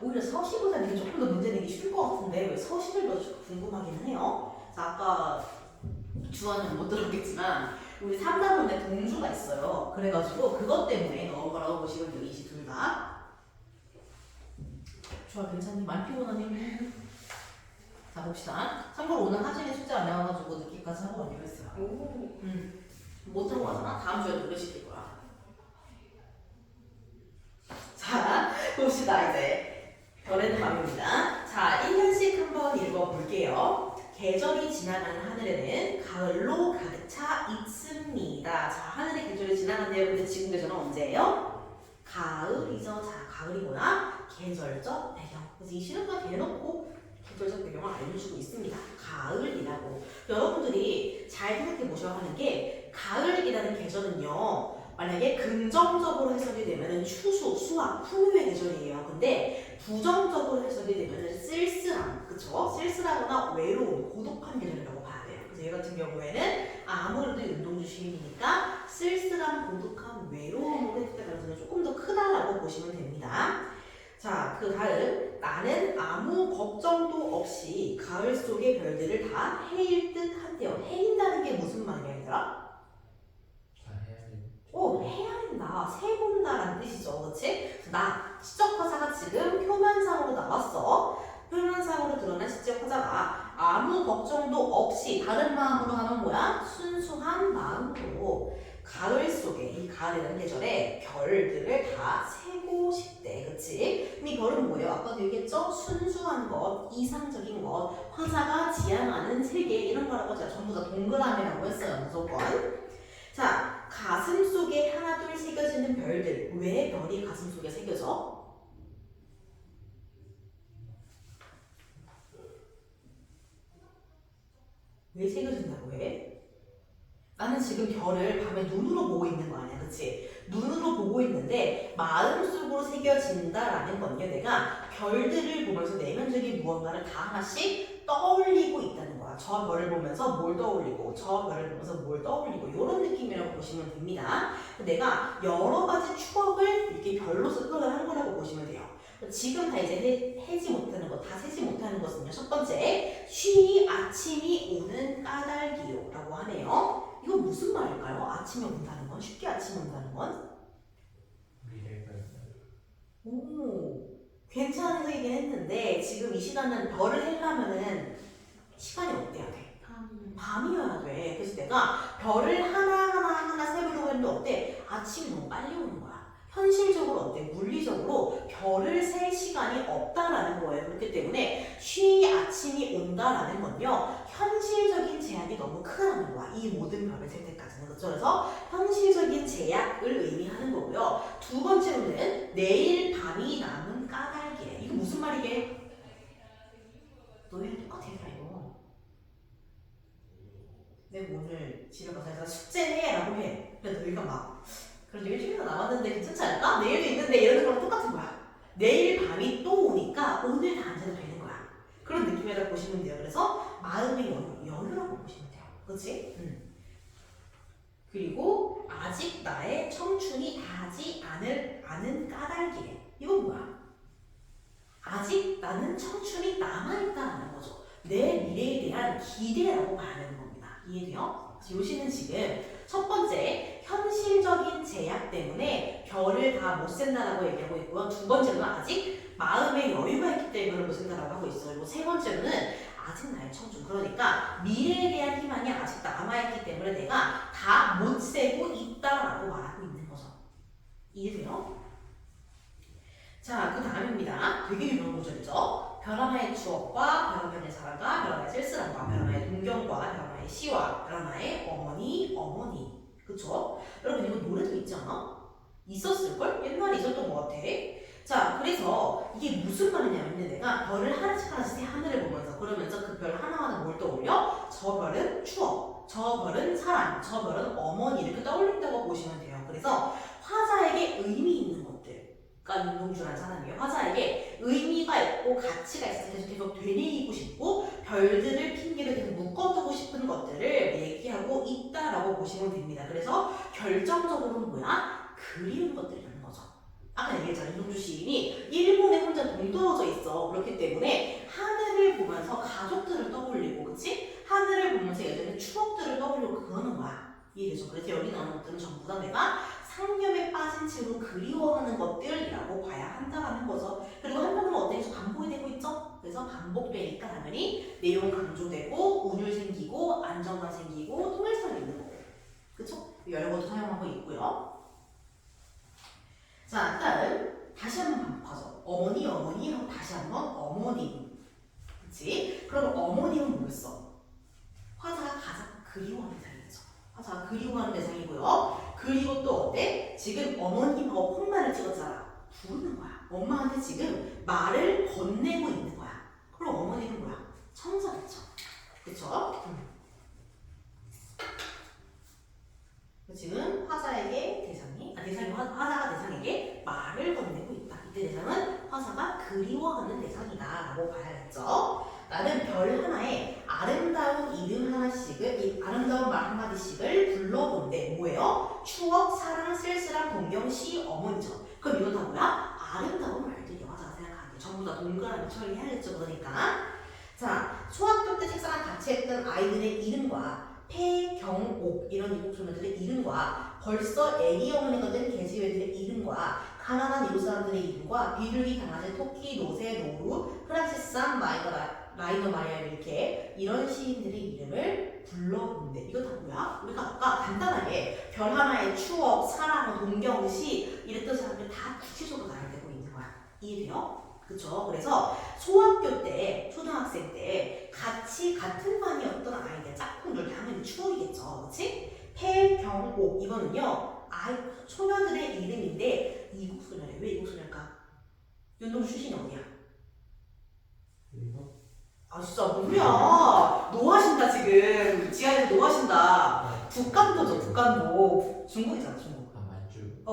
오히려 서시보다 이게 조금 더 문제 내기 쉬울 것 같은데 왜 서시를 더 궁금하기는 해요. 자, 아까 주어는 못 들었겠지만 우리 3단원에 동주가 있어요. 그래가지고 그것 때문에 넣은 거라고 보시면 돼요. 이시 둘 다. 좋아, 괜찮니? 많이 피곤하니? 자, 봅시다. 참고로 오늘 하진이 숙제 안 나와가지고 늦게까지 하고 가기로 했어요. 못 들어가잖아? 다음 주에 노래 시킬 거야. 자, 봅시다, 이제. 별에는 밤입니다. 자, 1년씩 한번 읽어볼게요. 계절이 지나가는 하늘에는 가을로 가득 차 있습니다. 자, 하늘의 계절이 지나간대요. 근데 지금 계절은 언제예요? 가을이죠. 자, 가을이구나. 계절적 배경. 그래서 이 시간과 대놓고 계절적 배경을 알려주고 있습니다. 가을이라고. 여러분들이 잘 생각해 보셔야 하는 게 가을이라는 계절은요. 만약에 긍정적으로 해석이 되면 추수, 수확, 풍요의 계절이에요. 근데 부정적으로 해석이 되면 쓸쓸함, 그쵸? 쓸쓸하거나 외로움, 고독한 계절이라고 봐야 돼요. 그래서 얘 같은 경우에는 아무래도 운동주 시민이니까 쓸쓸함, 고독함, 외로움으로 해석될 가능성이 조금 더 크다라고 보시면 됩니다. 자, 그 다음 나는 아무 걱정도 없이 가을 속의 별들을 다 헤일 듯 한데요. 헤인다는 게 무슨 말이야, 얘들아? 오, 헤아린다, 세본다라는 뜻이죠, 그렇지? 나 시적 화자가 지금 표면상으로 나왔어. 표면상으로 드러난 시적 화자가 아무 걱정도 없이 다른 마음으로 하는 거야? 순수한 마음으로 가을 속에 이 가을이라는 계절에 별들을 다 세고 싶대, 그렇지? 이 별은 뭐예요? 아까도 얘기했죠? 순수한 것, 이상적인 것, 화자가 지향하는 세계 이런 거라고 제가 전부 다 동그라미라고 했어요, 무조건. 자, 가슴 속에 하나둘 새겨지는 별들. 왜 별이 가슴 속에 새겨져? 왜 새겨진다고 해? 나는 지금 별을 밤에 눈으로 보고 있는 거 아니야, 그치? 눈으로 보고 있는데 마음속으로 새겨진다라는 건요, 내가 별들을 보면서 내면적인 무언가를 다 하나씩 떠올리고 있다는 거야. 저 별을 보면서 뭘 떠올리고, 저 별을 보면서 뭘 떠올리고, 이런 느낌이라고 보시면 됩니다. 내가 여러 가지 추억을 이렇게 별로서 표현한 거라고 보시면 돼요. 지금 다 이제 해지 못하는 것, 다 세지 못하는 것은요. 첫 번째, 쉬니 아침이 오는 까닭이요라고 하네요. 이건 무슨 말일까요? 아침에 온다는 건? 쉽게 아침에 온다는 건? 오, 괜찮은 얘기긴 했는데 지금 이 시간은 별을 하려면은 시간이 어때야 돼? 밤이어야 돼. 그래서 내가 별을 하나하나 세보려고 했는데 어때? 아침이 너무 빨리 오는 거야. 현실적으로 어때? 물리적으로 별을 셀 시간이 없다라는 거예요. 그렇기 때문에 쉬 아침이 온다라는 건요. 현실적인 제약이 너무 크다는 거야. 이 모든 별을 셀 때까지는. 그렇죠? 그래서 현실적인 제약을 의미하는 거고요. 두 번째로는 내일 밤이 남은 까닭이래. 이거 무슨 말이게? 너희랑 똑같아 이거. 내가 오늘 집에 가서 얘들아 숙제해 라고 해. 근데 너희가 막 그래도 일주일이나 남았는데 괜찮지 않을까? 내일도 있는데 이러는 거랑 똑같은 거야. 내일 밤이 또 오니까 오늘 다 안 자도 되는 거야. 그런 느낌이라고 보시면 돼요. 그래서 마음의 여유라고 보시면 돼요. 그렇지? 그리고 아직 나의 청춘이 다하지 않은 까닭이래. 이건 뭐야? 아직 나는 청춘이 남아있다는 거죠. 내 미래에 대한 기대라고 봐야 되는 겁니다. 이해돼요? 요시는 지금 첫 번째 현실적인 제약 때문에 별을 다 못 센다라고 얘기하고 있고요. 두 번째로는 아직 마음의 여유가 있기 때문에 못 센다라고 하고 있어요. 그리고 세 번째로는 아직 나의 청춘, 그러니까 미래에 대한 희망이 아직 남아있기 때문에 내가 다 못 세고 있다라고 말하고 있는 거죠. 이해돼요? 자, 그 다음입니다. 되게 유명한 구절이죠. 별 하나의 추억과 별 하나의 사랑과 별 하나의 쓸쓸함과 별 하나의 동경과 별 하나의 시와 별 하나의 어머니. 그쵸? 여러분 이거 노래도 있지 않아? 있었을걸? 옛날에 있었던 것 같아. 자, 그래서 이게 무슨 말이냐면 내가 별을 하나씩 하늘을 보면서 그러면서 그 별 하나하나 뭘 떠올려? 저 별은 추억, 저 별은 사랑, 저 별은 어머니 이렇게 떠올린다고 보시면 돼요. 그래서 화자에게 의미 있는 것들, 그러니까 윤동주라는 사람이에요. 화자에게 의미가 있고 가치가 있어서 계속 되뇌이고 싶고 별들을 핑계로 계속 묶어두고 싶은 것들을 얘기하고 있다라고 보시면 됩니다. 그래서 결정적으로는 뭐야? 그리운 것들이라는 거죠. 아까 얘기했잖아. 윤동주 시인이 일본에 혼자 동떨어져 있어. 그렇기 때문에 하늘을 보면서 가족들을 떠올리고, 그치? 하늘을 보면서 예전에 추억들을 떠올리고 그러는 거야. 이해되죠? 그래서 여기 나오는 것들은 전부 다 내가 상념에 빠진 채로 그리워하는 것들이라고 봐야 한다라는 거죠. 그리고 한편으로 어때? 계속 반복이 되고 있죠? 그래서 반복되니까 당연히 내용 강조되고 운율 생기고 안정감 생기고 통일성이 있는 거고, 그쵸? 여러 것도 사용하고 있고요. 자, 다음 다시 한번 반복하죠. 어머니 어머니 하고 다시 한번 어머님. 그치? 그럼 어머님은 뭐였어? 화자가 가장 그리워하는 대상이죠. 화자가 그리워하는 대상이고요. 그리고 또 어때? 지금 어머님하고 콧말을 찍었잖아. 부르는 거야. 엄마한테 지금 말을 건네고 있는 거야. 그럼 어머니는 뭐야? 청소겠죠. 그쵸? 지금 화자에게 화자가 대상에게 말을 건네고 있다. 이때 대상은 화자가 그리워하는 대상이다라고 봐야겠죠. 나는 별 하나에 아름다운 이름 하나씩을, 이 아름다운 말 한마디씩을 불러본대. 뭐예요? 추억, 사랑, 쓸쓸한 동경, 시, 어머니죠. 그럼 이건 다 뭐야? 아름다운 말들이 화자가 생각하는 게 전부 다 동그라미 처리해야겠죠. 그러니까 자, 초등학교 때 책상을 같이 했던 아이들의 이름과 폐, 경, 옥 이런 이국 소녀들의 이름과 벌써 애기 어머니가 된 계집애들의 이름과 가난한 이웃 사람들의 이름과 비둘기, 강아지, 토끼, 노새, 노루, 프란시산, 라이너 마리아 이렇게 이런 시인들의 이름을 불러본대. 이거 다 뭐야? 우리가 아까 간단하게 별 하나의 추억, 사랑, 동경, 시 이랬던 사람들 다 구체적으로 나열되고 있는 거야. 이해돼요? 그쵸? 그래서 소학교 때, 초등학생 때 같은 반이었던 아이들 짝꿍들 당연히 추억이겠죠. 그치? 폐, 경, 옥 이거는요 소녀들의 이름인데 이국 소녀래. 왜 이국 소녀일까? 윤동주 출신이 어디야? 아 진짜 뭐야? 노하신다 지금. 지하에서 노하신다. 북간도죠. 북간도. 중국이잖아 중국. 아 만주.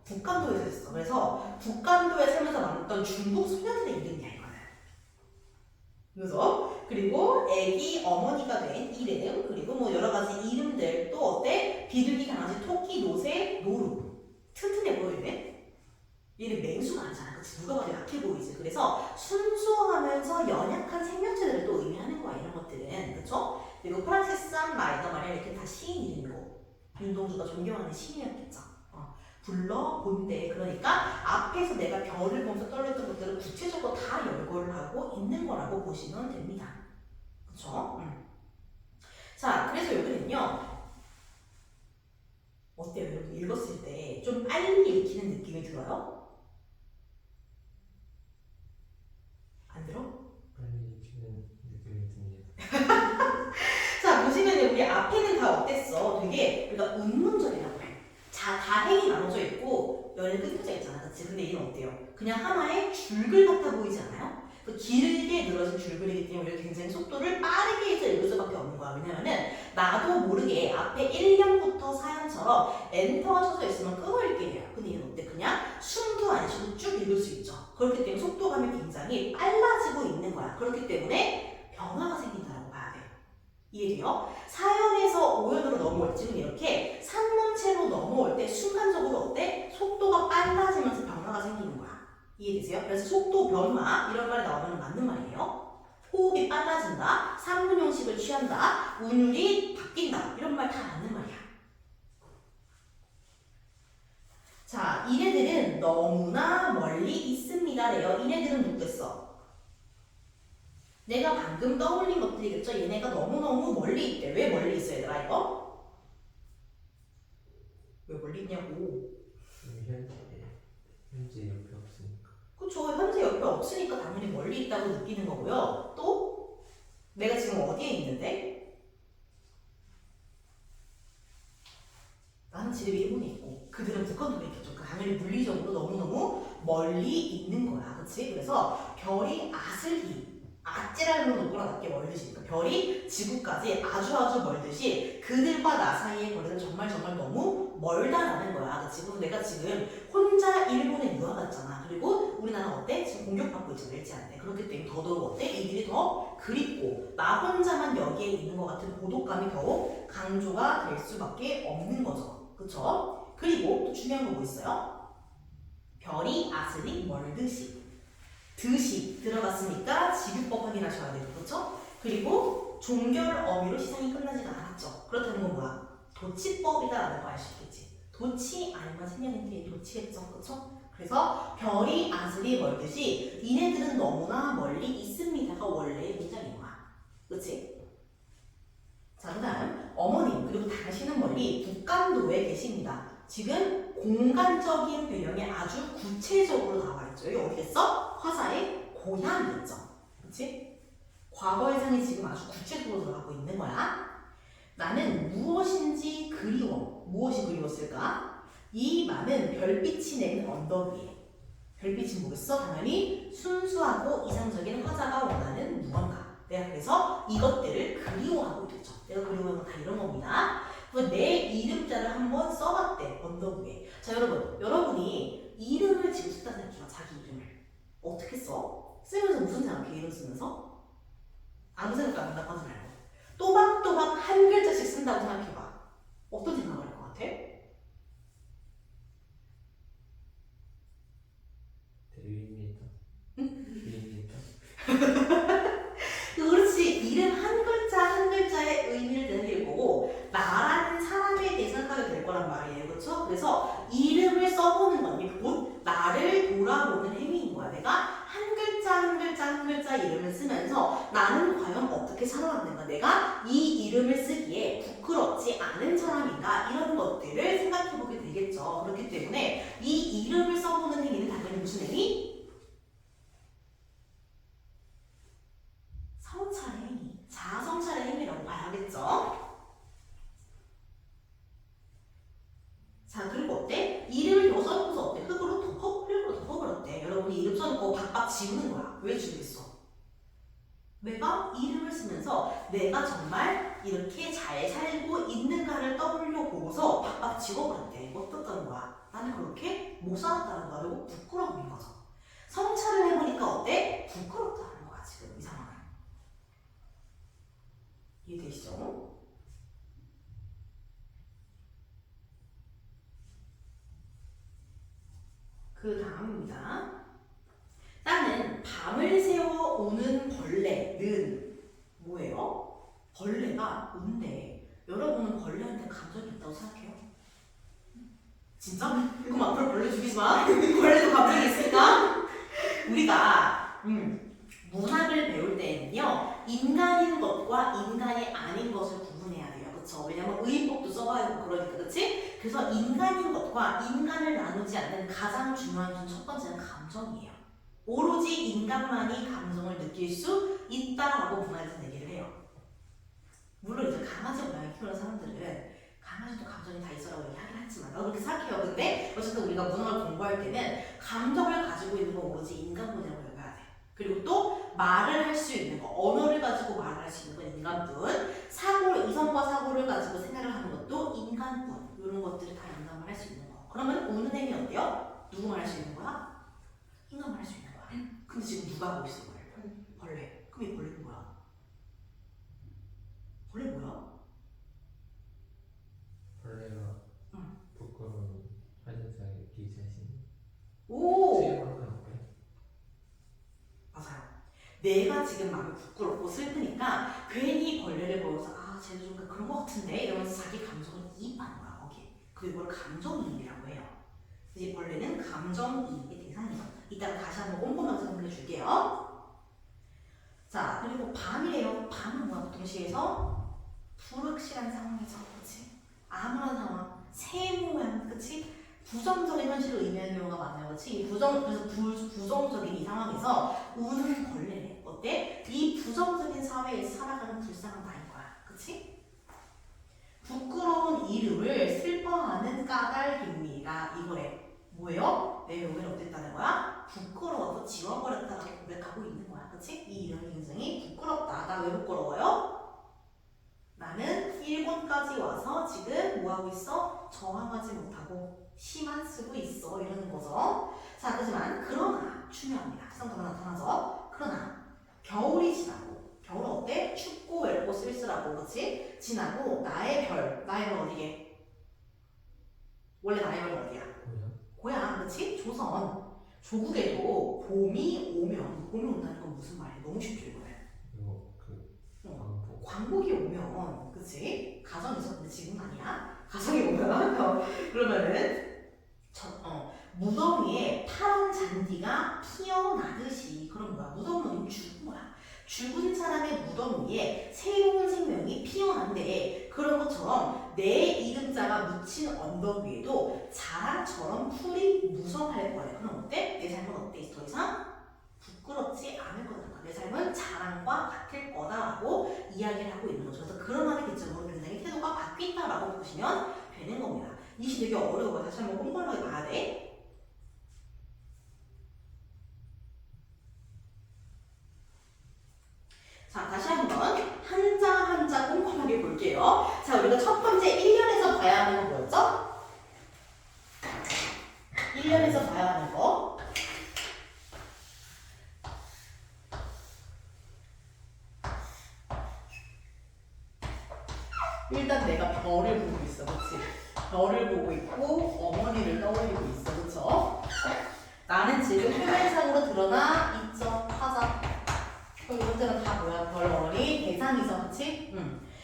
북간도에서 했어. 그래서 북간도에 살면서 만났던 중국 소녀들의 이름이야 이거는. 그래서 그리고 애기 어머니가 된 이름, 그리고 뭐 여러 가지 이름들 또 어때? 비둘기, 강아지, 토끼, 노새, 노루. 튼튼해 보이네. 얘는 맹수가 아니잖아. 그치? 누가 봐도 약해 보이지. 그래서 순수하면서 연약한 생명체들을 또 의미하는 거야 이런 것들은. 그쵸? 그리고 프란시산, 라이너 마리아 이렇게 다 시인 이름이고 윤동주가 존경하는 시인이었겠죠. 불러본대. 그러니까 앞에서 내가 별을 보면서 떨렸던 것들을 구체적으로 다 열거를 하고 있는 거라고 보시면 됩니다. 그쵸? 자, 그래서 여기는요. 어때요? 여러분 읽었을 때 좀 빨리 읽히는 느낌이 들어요? 안 들어? 빨리 읽히는 느낌이 듭니다. 자, 보시면 우리 앞에는 다 어땠어? 되게 우리가 의문절이라고 해. 자, 다행히 나눠져 있고 연이 끊겨져 있잖아. 그치? 근데 얘는 어때요? 그냥 하나의 줄글 같아 보이지 않아요? 그 길게 늘어진 줄글이기 때문에 우리가 굉장히 속도를 빠르게 해서 읽을 수밖에 없는 거야. 왜냐면은 나도 모르게 앞에 1년부터 4년처럼 엔터가 쳐져 있으면 끊어읽게 돼요. 근데 얘는 어때? 그냥 숨도 안 쉬고 쭉 읽을 수 있죠. 그렇기 때문에 속도감이 굉장히 빨라지고 있는 거야. 그렇기 때문에 변화가 생긴다고 봐야 돼. 이해돼요? 4연에서 5연으로 넘어올 때 지금 이렇게 산문체로 넘어올 때 순간적으로 어때? 속도가 빨라지면서 변화가 생기는 거야. 이해되세요? 그래서 속도 변화 이런 말이 나오면 맞는 말이에요. 호흡이 빨라진다, 산문 형식을 취한다, 운율이 바뀐다 이런 말 다 맞는 말이야. 자, 이네들은 너무나 멀리 있습니다래요. 이네들은 누구겠어? 내가 방금 떠올린 것들이겠죠? 얘네가 너무너무 멀리 있대. 왜 멀리 있어 얘들아 이거? 왜 멀리 있냐고. 현재 옆에 없으니까. 그쵸. 현재 옆에 없으니까 당연히 멀리 있다고 느끼는 거고요. 또 내가 지금 어디에 있는데? 나는 집에 일본에 있고 그들은 북한도에 있겠죠. 당연히 물리적으로 너무너무 멀리 있는 거야. 그치? 그래서 별이 아슬히 아찔한 높거나 낮게 멀듯이, 그러니까 별이 지구까지 아주 멀듯이 그들과 나 사이의 거리는 정말 너무 멀다라는 거야. 그치? 그래서 내가 지금 혼자 일본에 유학 갔잖아. 그리고 우리나라 어때? 지금 공격받고 있잖아. 일제한테. 그렇기 때문에 더더욱 어때? 이들이 더 그립고 나 혼자만 여기에 있는 것 같은 고독감이 더욱 강조가 될 수밖에 없는 거죠. 그쵸? 그리고 또 중요한 거 뭐 있어요? 별이 아스리 멀듯이. 듯이 들어갔으니까 지구법 확인하셔야 돼요. 그렇죠? 그리고 종결 어미로 시상이 끝나지가 않았죠. 그렇다는 건 뭐야? 도치법이다라는 거 알 수 있겠지. 도치 아니면 생년인데 도치겠죠. 그렇죠? 그래서 별이 아스리 멀듯이 이네들은 너무나 멀리 있습니다가 원래의 문장인 거야. 그렇지? 자, 그 다음 어머님 그리고 당신은 멀리 북간도에 계십니다. 지금 공간적인 배경에 아주 구체적으로 나와 있죠. 여기 어디겠어? 화사의 고향이겠죠. 그렇지? 과거의 상이 지금 아주 구체적으로 들어가고 있는 거야. 나는 무엇인지 그리워. 무엇이 그리웠을까? 이 많은 별빛이 내린 언덕 위에. 별빛이 뭐겠어? 당연히 순수하고 이상적인 화자가 원하는 무언가. 내가 그래서 이것들을 그리워하고 있죠. 내가 그리워하는 건 다 이런 겁니다. 그래서 내 이름자를 한번 써봤대. 언덕 위에. 자, 여러분이 이름을 지금 쓰다 생각해봐. 자기 이름을. 어떻게 써? 쓰면서 무슨 생각해? 이름 쓰면서? 아무 생각 안 한다고 하지 말고. 또박또박 한 글자씩 쓴다고 생각해봐. 어떤 생각을 할 것 같아? 되게 의미 있다. 의미 있다. 그렇지. 이름 한 글자 한 글자의 의미를 내릴 거고 나라는 사람에 대해 생각하게 될 거란 말이에요. 그렇죠? 그래서 이름을 써보는 건 곧 나를 돌아보는 행위인 거야. 내가 한 글자 한 글자 한 글자 이름을 쓰면서 나는 과연 어떻게 살아왔는가, 내가 이 이름을 쓰기에 부끄럽지 않은 사람인가, 이런 것들을 생각해보게 되겠죠. 그렇기 때문에 이 이름을 써보는 행위는 당연히 무슨 행위? 성찰의 행위, 자성찰의 행위라고 봐야겠죠. 자, 그리고 어때? 이름을 이거 써놓고서 어때? 흙으로 덮어버렸대. 여러분이 이름 써놓고 박박 지우는 거야. 왜 지우겠어? 내가 이름을 쓰면서 내가 정말 이렇게 잘 살고 있는가를 떠올려 보고서 박박 지워버렸대. 어떻다는 거야? 나는 그렇게 못 살았다는 거야. 그리고 부끄러움인 거죠. 성찰을 해보니까 어때? 부끄럽다는 거야, 지금 이 상황은. 이해되시죠? 그 다음입니다. 나는 밤을 새워 오는 벌레는 뭐예요? 벌레가 온대. 여러분은 벌레한테 감정이 있다고 생각해요? 진짜? 그럼 앞으로 벌레 죽이지 마. 벌레도 감정이 있을까? 우리가 문학을 배울 때는요, 인간인 것과 인간이 아닌 것을 구분해야 돼요. 그쵸? 왜냐면 의인법도 써봐야 하고 그러니까, 그치? 그래서 인간인 것과 인간을 나누지 않는 가장 중요한 첫 번째는 감정이에요. 오로지 인간만이 감정을 느낄 수 있다라고 문학에서 얘기를 해요. 물론 이제 강아지 고양이 키우는 사람들은 강아지도 감정이 다 있어라고 얘기하긴 하지만 나도 그렇게 생각해요. 근데 어쨌든 우리가 문학을 공부할 때는 감정을 가지고 있는 건 오로지 인간뿐이라고 배워야 돼. 그리고 또 말을 할 수 있는 거, 언어를 가지고 말을 할 수 있는 건 인간뿐, 사고를, 이성과 사고를 가지고 생각을 하는 것도 인간뿐, 이런 것들을 다 인간만 할 수 있는 거. 그러면 우는 행위 어때요? 누구만 할 수 있는 거야? 인간만 할 수 있는 거야. 근데 지금 누가 하고 있을 거예요? 벌레. 그럼 이 벌레는 뭐야? 벌레 뭐야? 벌레가 부끄러운 화자자의 비자신. 오! 수영하는 거야. 맞아요. 내가 지금 마음이 부끄럽고 슬프니까 괜히 벌레를 보여서 아, 쟤도 좀 그런 것 같은데 이러면서 자기 감정을 이입하는 거야, 거기에. 그리고 이걸 감정이입이라고 해요. 이제 벌레는 감정이입의 대상이에요. 이따가 다시 한번 꼼꼼하게 설명해 줄게요. 자, 그리고 밤이래요. 밤은 뭐야? 동시에서 불확실한 상황이죠. 그치? 아무런 상황, 새 모양, 그치? 부정적인 현실을 의미하는 경우가 많아요. 그치? 그래서 부정적인 이 상황에서 우는 벌레래. 어때? 이 부정적인 사회에서 살아가는 불쌍한 나인 거야. 그치? 부끄러운 이름을 슬퍼하는 까닭입니다. 이거래. 뭐예요? 내 여기는 어땠다는 거야? 부끄러워서 지워버렸다라고 고백하고 있는 거야. 그치? 이 이름이 굉장히 부끄럽다. 나 왜 부끄러워요? 나는 일본까지 와서 지금 뭐하고 있어? 저항하지 못하고 시만 쓰고 있어. 이러는 거죠. 자, 그러나 중요합니다. 해석도가 나타나죠. 그러나 겨울이 지나고, 겨울은 어때? 춥고 외롭고 쓸쓸하고, 그치? 지나고 나의 별 어디에? 원래 나의 별은 어디야? 뭐야? 뭐야, 그렇지? 조선. 조국에도 봄이 온다는 건 무슨 말이야? 너무 쉽죠, 이거는. 이거 그 광복. 광복이 오면, 그치? 가정에서, 근데 지금 아니야? 가정이 오면, 그러면은, 무덤 위에 파란 잔디가 피어나듯이, 그런 거야. 무덤은 죽은 거야. 죽은 사람의 무덤 위에 새로운 생명이 피어난대. 그런 것처럼 내 이름자가 묻힌 언덕 위에도 자랑처럼 풀이 무성할 거야. 그럼 어때? 내 삶은 어때? 더 이상 부끄럽지 않을 거다. 내 삶은 자랑과 같을 거다라고 이야기를 하고 있는 거죠. 그래서 그런 말의 기점으로 굉장히 태도가 바뀐다라고 보시면 되는 겁니다. 이 시 되게 어려워요. 다시 한번 꼼꼼하게 봐야 돼. 자, 다시 한번 한자 한자 꼼꼼하게 볼게요. 자, 우리가 첫 번째 1년에서 봐야 하는 건 뭐였죠? 1년에서 봐야 하는 거. 일단 내가 별을 보고 있어, 그치? 별을 보고 있고 어머니를 떠올리고 있어, 그쵸? 나는 지금 표면상으로 드러나 있죠, 화자. 그럼 이것들은 다 뭐야? 별 어머니 대상이죠, 그치?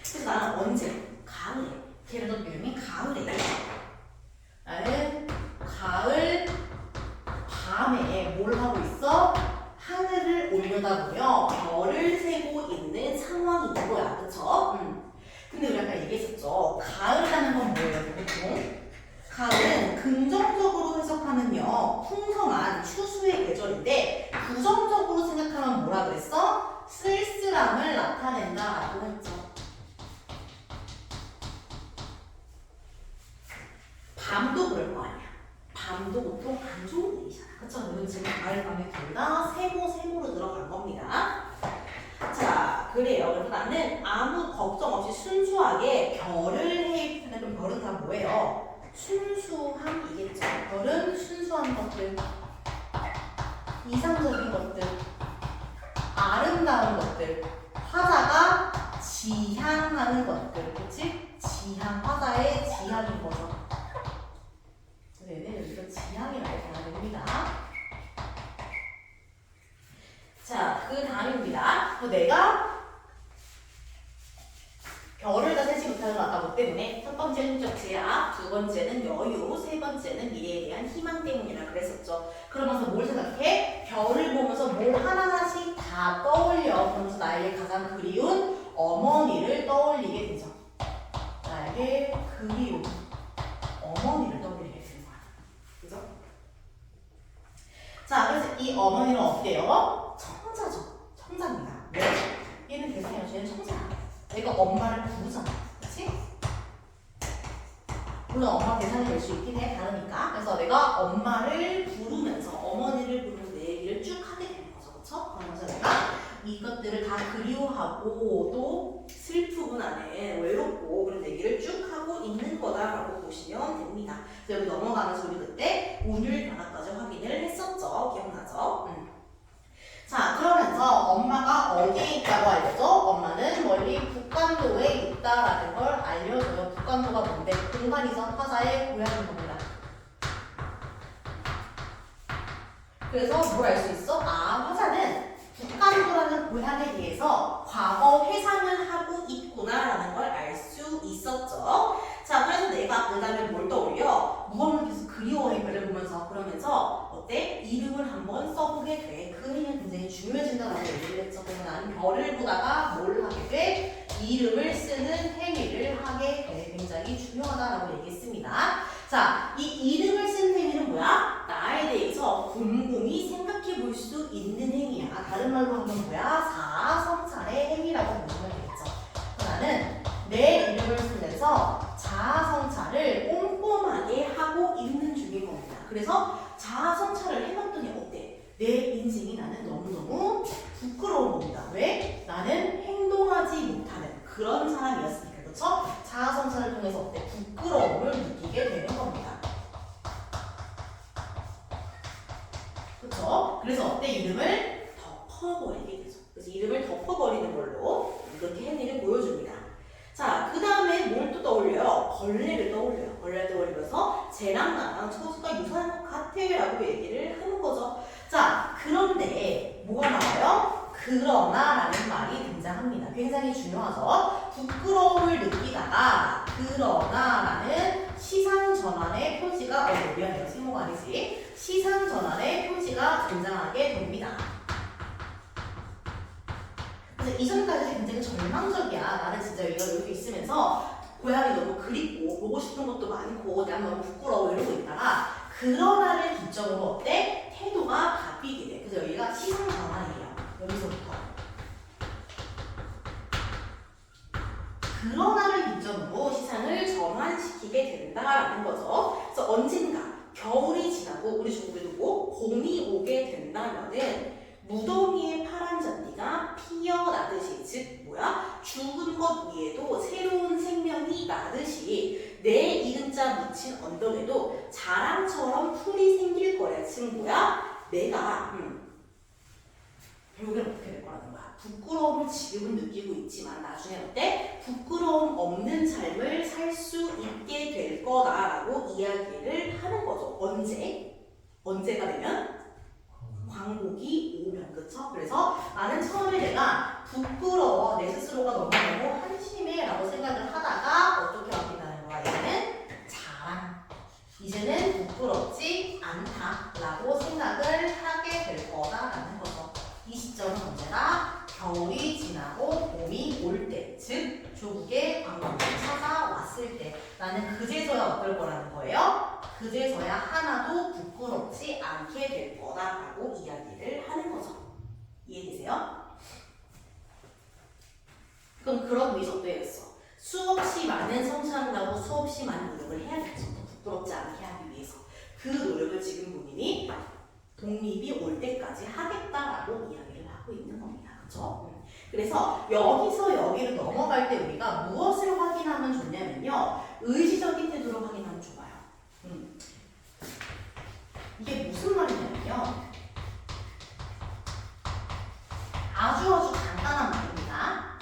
그래서 나는 언제? 가을에. 걔를 더 이름이 가을에. 나는 가을 밤에 뭘 하고 있어? 하늘을 올려다보며 별을 세고 있는 상황인 거야, 그쵸? 근데 우리 아까 얘기했었죠. 가을이라는 건 뭐예요, 보통? 가을은 긍정적으로 해석하면요, 풍성한 추수의 계절인데 부정적으로 생각하면 뭐라 그랬어? 쓸쓸함을 나타낸다라고 했죠. 밤도 그럴 거 아니야. 밤도 보통 안 좋은 일이잖아. 그쵸? 여러분 지금 가을 밤에 둘 다 세모로 들어간 겁니다. 자, 그래요. 그래서 나는 아무 걱정 없이 순수하게 별을 해. 그럼 별은 다 뭐예요? 순수함이겠죠. 별은 순수한 것들, 이상적인 것들, 아름다운 것들, 화자가 지향하는 것들, 그치? 지향, 화자의 지향인 거죠. 그래서 얘는 여기서 지향이라고 봐야 됩니다. 자, 그 다음입니다. 내가 별을 다 세지 못하는 건 아까 뭐 때문에? 첫 번째는 인적 제약, 두 번째는 여유, 세 번째는 미래에 대한 희망 때문이라 그랬었죠. 그러면서 뭘 생각해? 별을 보면서 뭘 하나하나씩 다 떠올려. 그러면서 나에게 가장 그리운 어머니를 떠올리게 되죠. 나에게 그리운 어머니를 떠올리게 되는 거야. 그죠? 자, 그래서 이 어머니는 어때요? 청자죠. 청자입니다. 왜? 얘는 대상이야. 얘는 청자야. 내가 엄마를 부르잖아. 그치? 물론 엄마 대상이 될 수 있긴 해. 다르니까. 그래서 내가 엄마를 부르면서 어머니를 부르면서 내 얘기를 쭉 하게 되는 거죠. 그쵸? 그러면서 내가 이것들을 다 그리워하고 또 슬프군 안에 외롭고 그런 얘기를 쭉 하고 있는 거다라고 보시면 됩니다. 그래서 여기 넘어가면서 우리 그때 운율 변화까지 확인을 했었죠. 기억나죠? 자, 그러면서 엄마가 어디에 있다고 알려줘? 엄마는 멀리 북간도에 있다라는 걸 알려줘요. 북간도가 뭔데? 공간이죠. 화자의 고향인 겁니다. 그래서 뭘 알 수 있어? 아, 화자는 북간도라는 고향에 대해서 과거 회상을 하고 있구나라는 걸 알 수 있었죠. 자, 그래서 내가 그 다음에 뭘 떠올려? 무언을 계속 그리워해 별을 보면서 그러면서 어때? 이름을 한번 써보게 돼. 그 행위는 굉장히 중요해진다고 얘기를 했죠. 그래서 나는 별을 보다가 뭘 하게 돼? 이름을 쓰는 행위를 하게 돼. 굉장히 중요하다라고 얘기했습니다. 자, 이 이름을 쓰는 행위는 뭐야? 나에 대해서 곰곰이 생각해 볼 수 있는 행위야. 다른 말로 하면 뭐야? 자아성찰의 행위라고 보시면 되겠죠. 나는 내 이름을 쓰면서 자아성찰을 꼼꼼하게 하고 있는 중인 겁니다. 그래서 자아성찰을 해봤더니 어때? 내 인생이 나는 너무너무 부끄러운 겁니다. 왜? 나는 행동하지 못하는 그런 사람이었으니까. 그렇죠? 자아성찰을 통해서 어때? 부끄러움을 느끼게 되는 겁니다. 그렇죠? 그래서 어때? 이름을 덮어버리게 되죠. 그래서 이름을 덮어버리는 걸로 이렇게 행위를 보여줍니다. 자, 그 다음에 뭘 또 떠올려요? 벌레를 떠올려요. 얼떨떨거리면서 쟤랑 나랑 처지가 유사한 것 같아라고 얘기를 하는 거죠. 자, 그런데 뭐가 나와요? 그러나라는 말이 등장합니다. 굉장히 중요하죠. 부끄러움을 느끼다가 그러나라는 시상 전환의 표시가 미안해요. 세모가 아니지. 시상 전환의 표시가 등장하게 됩니다. 그래서 이전까지 굉장히 절망적이야. 나는 진짜 여기 있으면서 고향이 너무 그립고 보고 싶은 것도 많고 난 너무 부끄러워 이러고 있다가 그러나를 기점으로 어때? 태도가 바뀌게 돼. 그래서 여기가 시상 전환이에요. 여기서부터 그러나를 기점으로 시상을 전환시키게 된다라는 거죠. 그래서 언젠가 겨울이 지나고 우리 중국에도 뭐 봄이 오게 된다면은 무더기의 파란 잔디가 피어나듯이 즉 뭐야? 죽은 것 위에도 새로운 생명이 나듯이 내 이름자 묻힌 언덕에도 자랑처럼 풀이 생길 거야. 즉 뭐야? 내가 결국엔 어떻게 될 거라는 거야. 부끄러움을 지금은 느끼고 있지만 나중에 어때? 부끄러움 없는 삶을 살 수 있게 될 거다라고 이야기를 하는 거죠. 언제? 언제가 되면? 광복이 오면. 그쵸? 그래서 나는 처음에 내가 부끄러워 내 스스로가 너무 한심해 라고 생각을 하다가 어떻게 바뀐다는 거야. 얘는 자랑. 이제는 부끄럽지 않다 라고 생각을 하게 될 거다라는 거죠. 이 시점은 언제나 겨울이 지나고 봄이 올 때, 즉 조국의 광복이 찾아왔을 때 나는 그제서야 어떨 거라는 거예요? 그제서야 하나도 부끄럽지 않게 될 거다라고 이야기를 하는 거죠. 이해되세요? 그럼 그런 의미에서 어떠했어? 수없이 많은 성취한다고 수없이 많은 노력을 해야겠죠. 부끄럽지 않게 하기 위해서. 그 노력을 지금 본인이 독립이 올 때까지 하겠다라고 이야기를 하고 있는 겁니다. 그렇죠? 그래서 여기서 여기로 넘어갈 때 우리가 무엇을 확인하면 좋냐면요. 의지적인 태도를 확인하면 좋아요. 이게 무슨 말이냐면요. 아주 간단한 말입니다.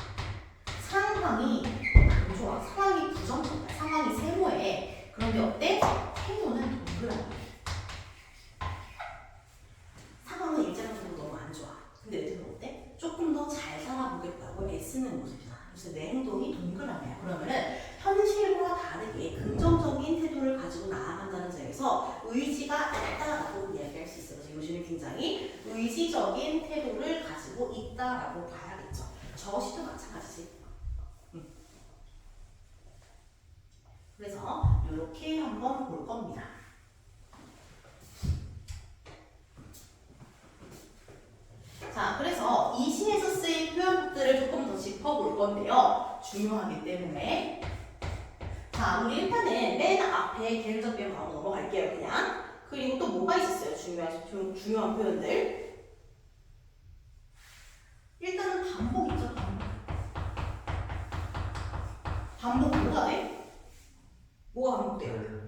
상황이 안 좋아. 상황이 부정적이야. 상황이 세모해. 그런데 어때? 태도는 동그라미. 상황은 일자적으로 너무 안 좋아. 근데 애들은 어때? 조금 더 잘 살아보겠다고 애쓰는 모습이야. 그래서 내 행동이 동그라미야. 그러면은 현실과 다르게 긍정적인 태도를 가지고 나아간다는 점에서 의지가 있다라고 이야기할 수 있어요. 그래서 요즘에 굉장히 의지적인 태도를 가지고 있다라고 봐야겠죠. 저 시도 마찬가지지. 그래서 이렇게 한번 볼 겁니다. 자, 그래서 이 시에서 쓰인 표현들을 조금 더 짚어볼 건데요. 중요하기 때문에. 자, 우리 일단은 맨 앞에 계획적 표현 바로 넘어갈게요, 그냥. 그리고 또 뭐가 있었어요? 중요한 표현들. 일단은 반복 있죠, 반복. 반복 뭐가 돼? 뭐가 반복돼요?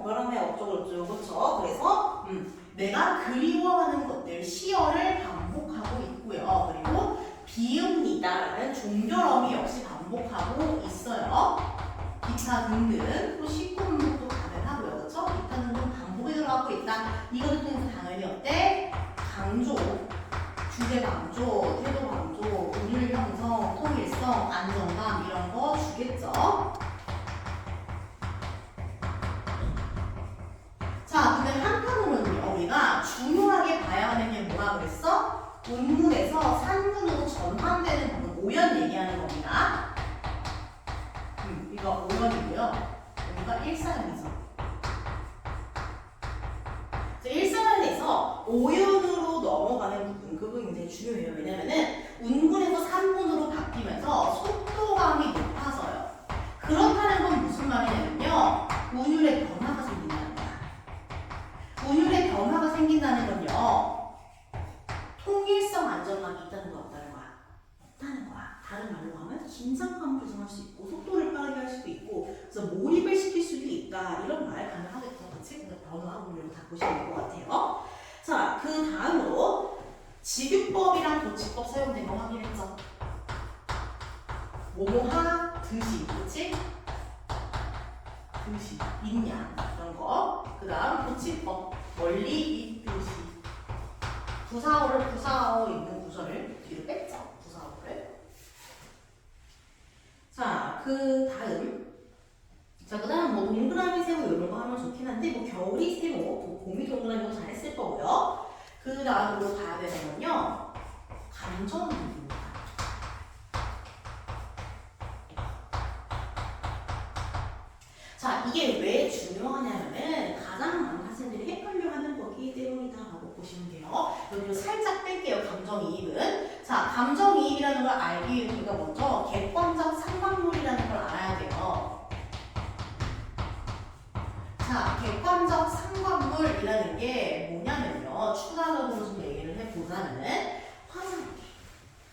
별함에 어쩌고저쩌고, 그렇죠? 그래서 내가 그리워하는 것들, 시어를 반복하고 있고요. 그리고 비읍니다라는 종결어미 역시 반복하고 있어요. 기타 등등, 또 식구문도 가능하고요. 그렇죠? 기타 등등 반복이 들어가고 있다. 이것을 통해서 당연히 어때? 강조, 주제 강조, 태도 강조, 운율 형성, 통일성, 안정감 이런 거 주겠죠? 자, 그러면 한편으로는요, 우리가 중요하게 봐야 하는 게 뭐라 그랬어? 운문에서 산문으로 전환되는 부분, 오연 얘기하는 겁니다. 이거 오연이고요. 여기가 일사연이죠. 일사연에서 오연으로 넘어가는 부분, 그 부분이 굉장히 중요해요. 왜냐면은 운문에서 산문으로 바뀌면서 속도감이 높아져요. 그렇다는 건 무슨 말이냐면요, 운율의 변화가 생긴다는 거야. 운율의 변화가 생긴다는 건요, 통일성 안정감이 있다는 거 없다는 거야? 없다는 거야. 다른 말로 하면 긴장감을 조성할 수 있고 속도를 빠르게 할 수도 있고 그래서 몰입을 시킬 수도 있다. 이런 말 가능하겠죠. 그치? 변화 운율을 다 보시면 될 것 같아요. 자, 그 다음으로 직유법이랑 도치법 사용된 거 확인했죠? 뭐뭐 하듯이, 그치? 있듯이 있냐 이런 거. 그 다음 고치법 멀리 있듯이 부사어로 있는 구절을 뒤로 뺐죠. 부사어를. 자, 그 다음 뭐 동그라미 세모 이런 거 하면 좋긴 한데 뭐 겨울이 세모, 봄이 동그라미도 잘했을 거고요. 그 다음으로 봐야 되는 건요. 감정입니다. 자, 이게 왜 중요하냐면은 가장 많은 학생들이 헷갈려하는 거기 때문이다라고 보시면 돼요. 여기로 살짝 뺄게요. 감정이입은. 자, 감정이입이라는 걸 알기 위해 우리가 먼저 객관적 상관물이라는 걸 알아야 돼요. 자, 객관적 상관물이라는 게 뭐냐면요. 추가적으로 좀 얘기를 해보자면은 화자에게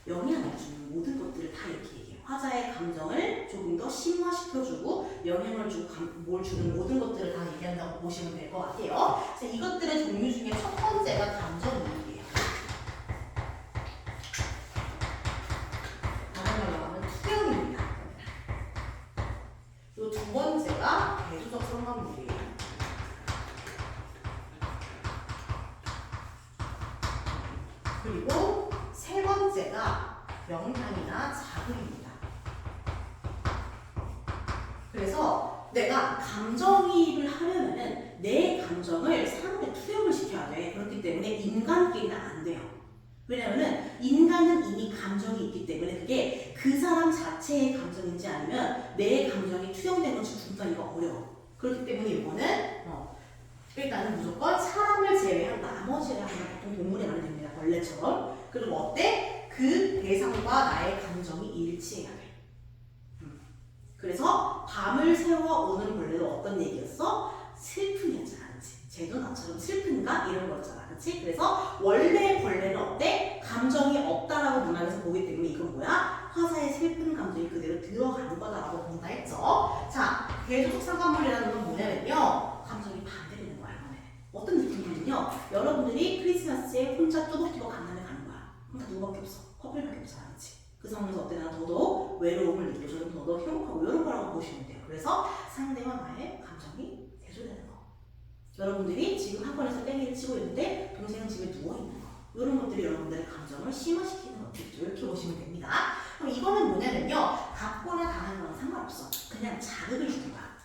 영향을 주는 모든 것들을 다 이렇게 얘기해요. 화자의 감정을 조금 더 심화시켜주고 영향을 주고 뭘 주는 모든 것들을 다 얘기한다고 보시면 될 것 같아요. 자, 이것들의 종류 중에 첫 번째가 감정이입이에요. 다른 말로 하면 투영입니다. 그리고 두 번째가 대조적 상관물이에요. 그리고 세 번째가 명상이나 자극입니다. 그래서 내가 감정이입을 하려면은 내 감정을 사람에 투영을 시켜야 돼. 그렇기 때문에 인간끼리는 안 돼요. 왜냐면은 인간은 이미 감정이 있기 때문에 그게 그 사람 자체의 감정인지 아니면 내 감정이 투영된 건지 구분하기가 어려워. 그렇기 때문에 이거는 일단은 무조건 사람을 제외한 나머지를 하면 보통 동물에 많이 됩니다. 벌레처럼. 그리고 어때? 그 대상과 나의 감정이 일치해야 돼. 그래서 밤을 새워 오는 벌레도 어떤 얘기였어? 슬픔이었잖아. 그치? 쟤도 나처럼 슬픈가? 이런 거였잖아. 그치? 그래서 원래 벌레는 어때? 감정이 없다라고 문학에서 보기 때문에 이건 뭐야? 화사의 슬픈 감정이 그대로 들어가는 거다라고 본다 했죠. 자, 대조적 상관물이라는 건 뭐냐면요. 감정이 반대되는 거야. 이번에. 어떤 느낌이냐면요. 여러분들이 크리스마스에 혼자 뚜벅뚜벅 강남에 가는 거야. 그럼 다 누구밖에 없어? 커플밖에 없어. 그치? 그 상황에서 어때? 나는 더더욱 외로움을 느끼고 저는 더더욱 행복하고 이런 거라고 보시면 돼요. 그래서 상대와 나의 감정이 대조되는 거. 여러분들이 지금 학원에서 땡이를 치고 있는데 동생은 집에 누워있는 거. 이런 것들이 여러분들의 감정을 심화시키는 것들이죠. 이렇게 보시면 됩니다. 그럼 이거는 뭐냐면요. 같거나 다른 거랑 상관없어. 그냥 자극을 주는 거야.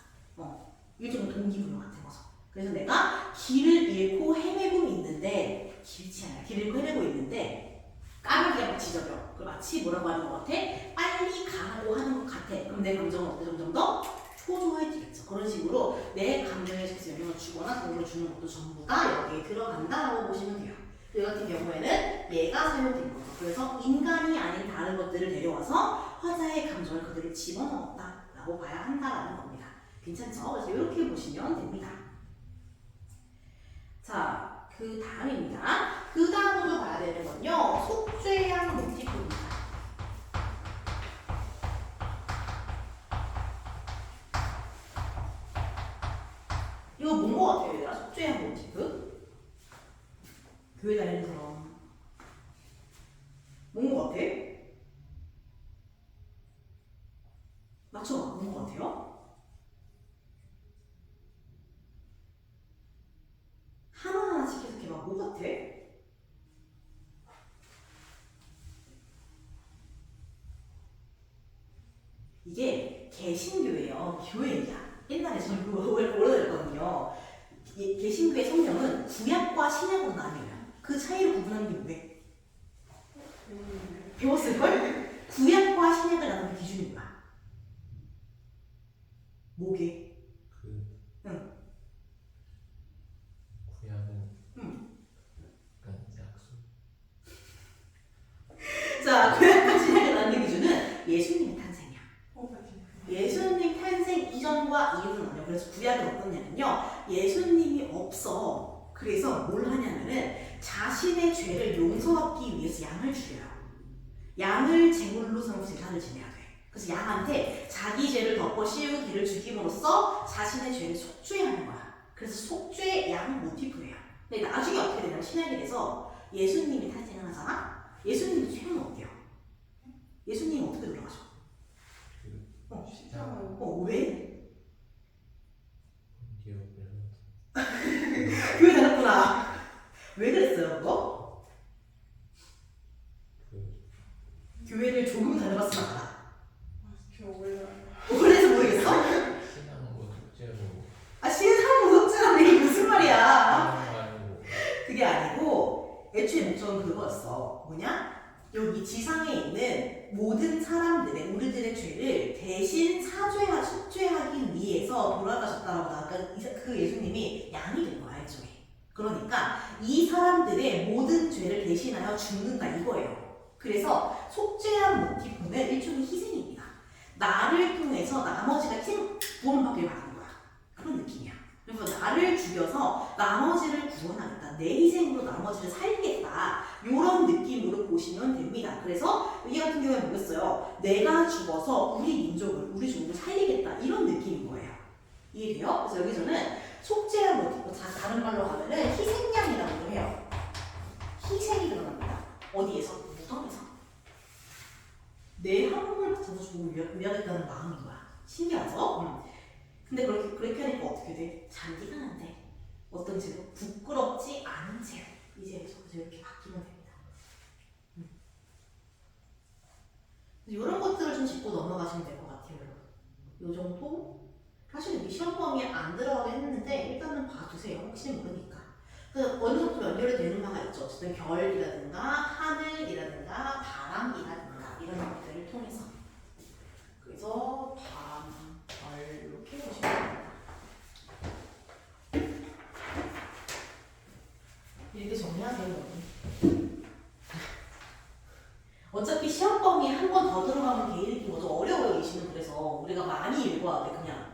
일종의 동기부여 같은 거죠. 그래서 내가 길을 잃고 헤매고 있는데 길치 않아. 길을 잃고 헤매고 있는데 까마귀가 막 짖어요. 그 마치 뭐라고 하는 것 같아? 빨리 가라고 하는 것 같아. 그럼 내 감정은 어때? 점점 더 초조해지겠죠. 그런 식으로 내 감정에 대해서 영향을 주거나 도움을 주는 것도 전부 다 여기에 들어간다라고 보시면 돼요. 이 같은 경우에는 얘가 사용된 거죠. 그래서 인간이 아닌 다른 것들을 데려와서 화자의 감정을 그대로 집어넣었다라고 봐야 한다라는 겁니다. 괜찮죠? 그래서 이렇게 보시면 됩니다. 자, 그 다음입니다. 그 다음으로 봐야 되는 건요. 속죄양 모티프입니다. 이거 뭔 거 같아요, 얘들아? 속죄양 모티프? 교회 다니는 사람. 뭔 거 같아? 맞춰봐. 뭔 거 같아요? 하나하나씩 해석해봐. 뭐 같아? 이게 개신교예요. 교회야. 옛날에 저는 그거 오래됐거든요. 개신교의 성경은 구약과 신약으로 나뉘어요. 그 차이를 구분하는 게 뭐게? 배웠을걸? 구약과 신약을 나누는 기준이 뭐야? 뭐게? 응. 구약은 응. 약간 약속. 자, 구약과 신약을 나누는 기준은 예수님의 탄생이야. 예수님 탄생 이전과 이후는 아니요. 그래서 구약은 어떻냐면요. 예수님이 없어. 그래서 뭘 하냐면은 자신의 죄를 용서받기 위해서 양을 죽여요. 양을 제물로 삼고 제사를 지내야 돼. 그래서 양한테 자기 죄를 덮어 씌우기를 죽임으로써 자신의 죄를 속죄하는 거야. 그래서 속죄 양 모티프예요. 근데 나중에 어떻게 되냐면 신약에 대해서 예수님이 탄생을 하잖아. 예수님의 죄는 어때요? 예수님이 어떻게 돌아가셔? 왜? 모든 사람들의 우리들의 죄를 대신 속죄하기 위해서 돌아가셨다라고 아까 그 예수님이 양이 된 거야 일종의. 그러니까 이 사람들의 모든 죄를 대신하여 죽는다 이거예요. 그래서 속죄한 모티프는 일종의 희생입니다. 나를 통해서 나머지가 구원받길 바라는 거야. 그런 느낌이야. 그래서 나를 죽여서 나머지를 구원하겠다. 내 희생으로 나머지를 살리겠다. 이런 느낌으로 보시면 됩니다. 그래서 여기 같은 경우에 뭐겠어요? 내가 죽어서 우리 종족을 살리겠다. 이런 느낌인 거예요. 이해돼요? 그래서 여기서는 속죄한 모티프, 다른 말로 하면은 희생양이라고 해요. 희생이 들어갑니다. 어디에서? 무덤에서. 내 한 몸을 바쳐서 죽음을 위하겠다는 마음인 거야. 신기하죠? 근데 그렇게 하니까 어떻게 돼? 잔디가 안 돼. 어떤 채로? 부끄럽지 않은 채로. 이제 이렇게 바뀌면 됩니다. 이런 것들을 좀 짚고 넘어가시면 될 것 같아요. 이 정도? 사실 여기 시험 범위에 안 들어가긴 했는데 일단은 봐두세요. 혹시 모르니까. 어느 정도 연결이 되는 바가 있죠. 어쨌든 별이라든가 하늘이라든가 바람이라든가 이런 것들을 통해서. 그래서 바람, 별 이렇게 보시면 됩니다. 이렇게 정리하세요. 어차피 시험 범위에 한 번 더 들어가면 개인이 좀 어려워요. 이 시는. 그래서 우리가 많이 읽어야 돼. 그냥